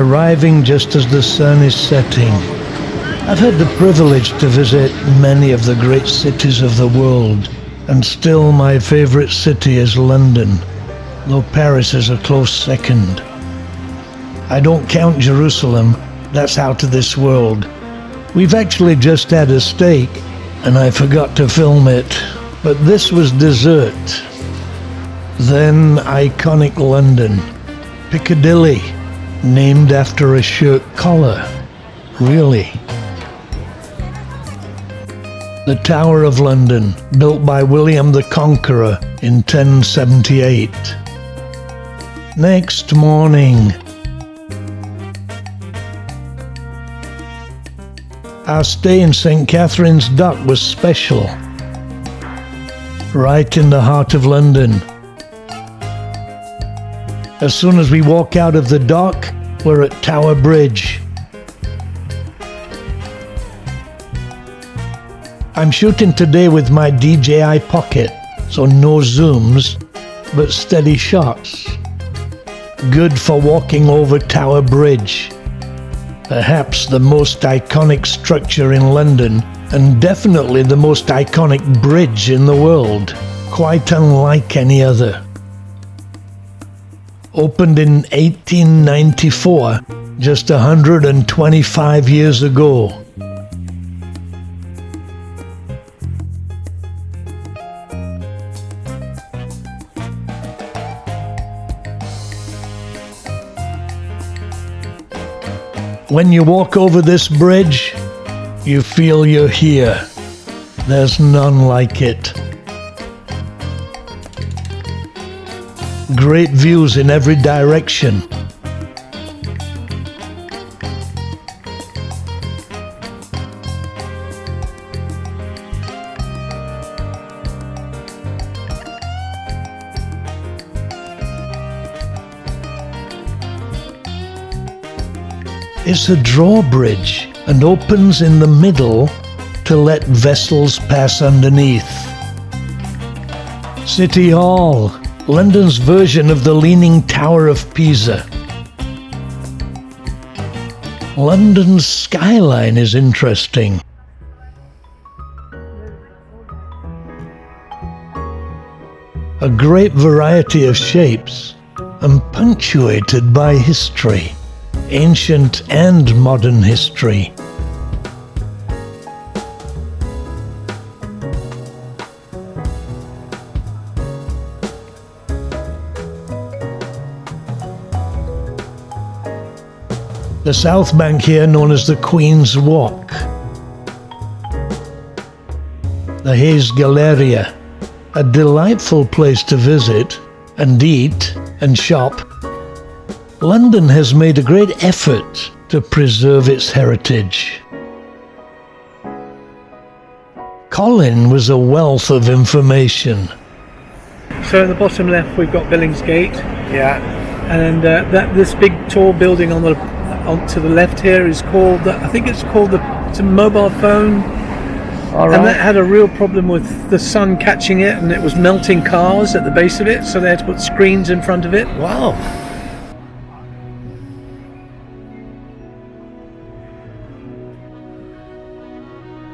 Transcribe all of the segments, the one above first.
arriving just as the sun is setting. I've had the privilege to visit many of the great cities of the world, and still my favorite city is London, though Paris is a close second. I don't count Jerusalem, that's out of this world. We've actually just had a steak, and I forgot to film it, but this was dessert. Then iconic London, Piccadilly, named after a shirt collar. Really? The Tower of London, built by William the Conqueror in 1078. Next morning, our stay in St. Catherine's Dock was special. Right in the heart of London. As soon as we walk out of the dock, we're at Tower Bridge. I'm shooting today with my DJI Pocket, so no zooms, but steady shots. Good for walking over Tower Bridge. Perhaps the most iconic structure in London, and definitely the most iconic bridge in the world, quite unlike any other. Opened in 1894, just 125 years ago. When you walk over this bridge, you feel you're here. There's none like it. Great views in every direction. It's a drawbridge and opens in the middle to let vessels pass underneath. City Hall, London's version of the Leaning Tower of Pisa. London's skyline is interesting. A great variety of shapes and punctuated by history. Ancient and modern history. The South Bank here known as the Queen's Walk. The Hayes Galleria, a delightful place to visit and eat and shop. London has made a great effort to preserve its heritage. Colin was a wealth of information. So at the bottom left we've got Billingsgate. Yeah. And this big tall building on to the left here is called, I think it's called it's a mobile phone. All right. And that had a real problem with the sun catching it, and it was melting cars at the base of it, so they had to put screens in front of it. Wow.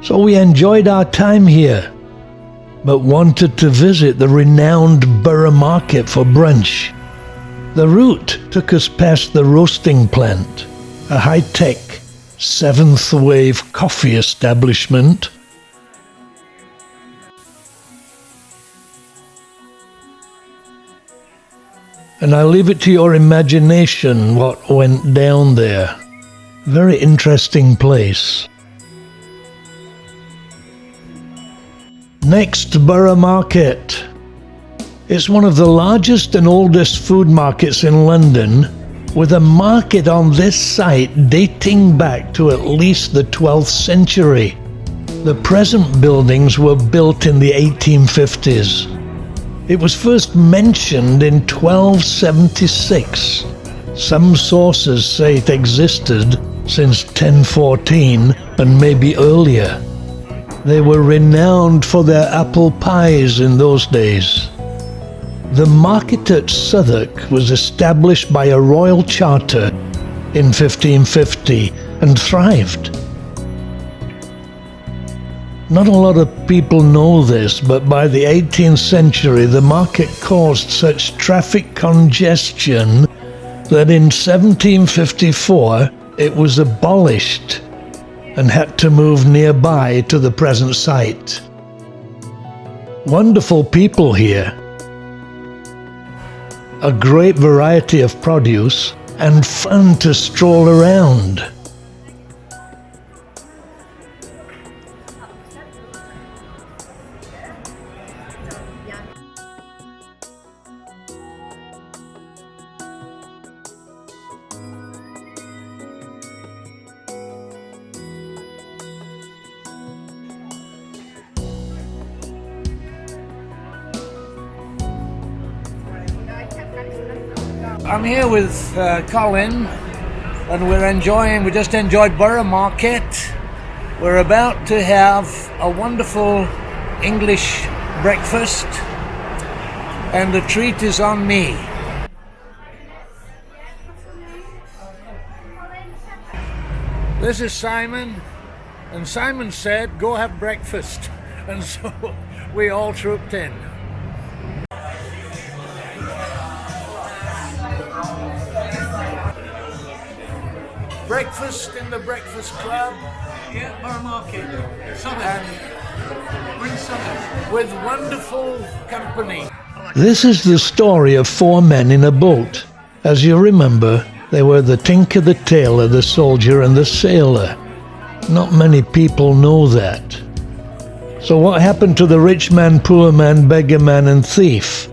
So we enjoyed our time here, but wanted to visit the renowned Borough Market for brunch. The route took us past the roasting plant, a high-tech, seventh-wave coffee establishment. And I leave it to your imagination what went down there. Very interesting place. Next, Borough Market. It's one of the largest and oldest food markets in London, with a market on this site dating back to at least the 12th century. The present buildings were built in the 1850s. It was first mentioned in 1276. Some sources say it existed since 1014 and maybe earlier. They were renowned for their apple pies in those days. The market at Southwark was established by a royal charter in 1550 and thrived. Not a lot of people know this, but by the 18th century the market caused such traffic congestion that in 1754 it was abolished and had to move nearby to the present site. Wonderful people here. A great variety of produce and fun to stroll around. I'm here with Colin, and we just enjoyed Borough Market. We're about to have a wonderful English breakfast, and the treat is on me. This is Simon, and Simon said, go have breakfast, and so we all trooped in. Breakfast in the Breakfast Club. Yeah, Borough Market. Bring something. With wonderful company. This is the story of four men in a boat. As you remember, they were the tinker, the tailor, the soldier, and the sailor. Not many people know that. So what happened to the rich man, poor man, beggar man, and thief?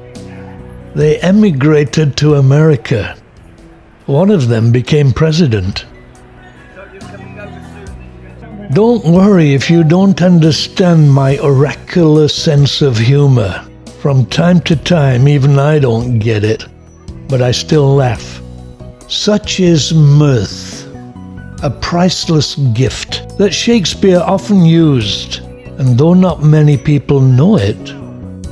They emigrated to America. One of them became president. Don't worry if you don't understand my oracular sense of humor. From time to time, even I don't get it, but I still laugh. Such is mirth, a priceless gift that Shakespeare often used, and though not many people know it,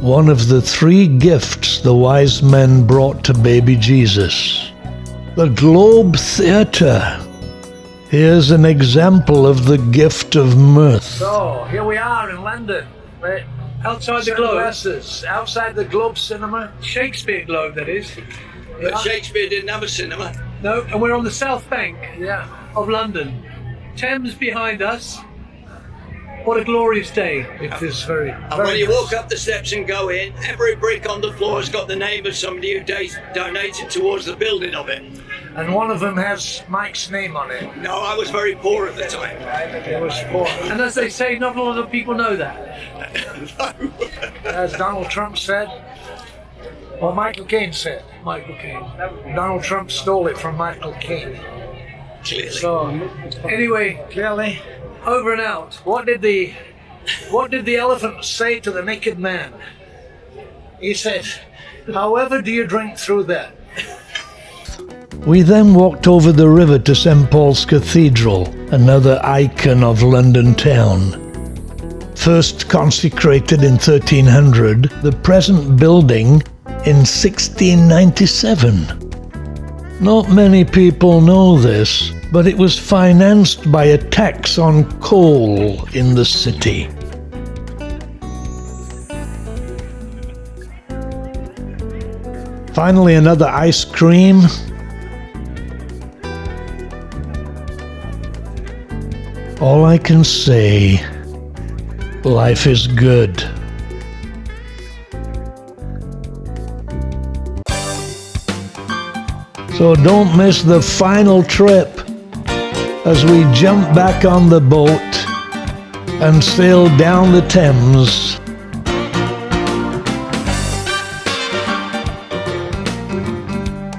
one of the three gifts the wise men brought to baby Jesus. The Globe Theatre. Here's an example of the gift of mirth. So, here we are in London. We're Outside the Globe. outside the Globe Cinema. Shakespeare Globe, that is. But Shakespeare didn't have a cinema. No, and we're on the South Bank Yeah. of London. Thames behind us. What a glorious day. It is very, And very when you nice. walk up the steps and go in, every brick on the floor has got the name of somebody who donated towards the building of it. And one of them has Mike's name on it. No, I was very poor at the time. It was for, And as they say, not a lot of people know that. as Donald Trump said, well, Michael Caine said. Michael Caine. Donald Trump stole it from Michael Caine. Clearly. So, Anyway, clearly, over and out. what did the elephant say to the naked man? He said, however do you drink through that? We then walked over the river to St. Paul's Cathedral, another icon of London town. First consecrated in 1300, the present building in 1697. Not many people know this, but it was financed by a tax on coal in the city. Finally, another ice cream. All I can say, life is good. So don't miss the final trip as we jump back on the boat and sail down the Thames.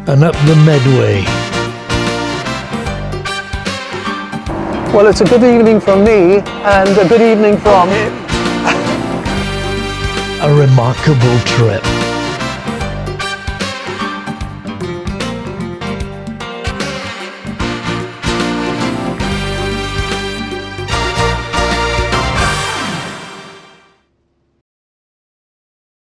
And up the Medway. Well, it's a good evening from me and a good evening from A remarkable trip.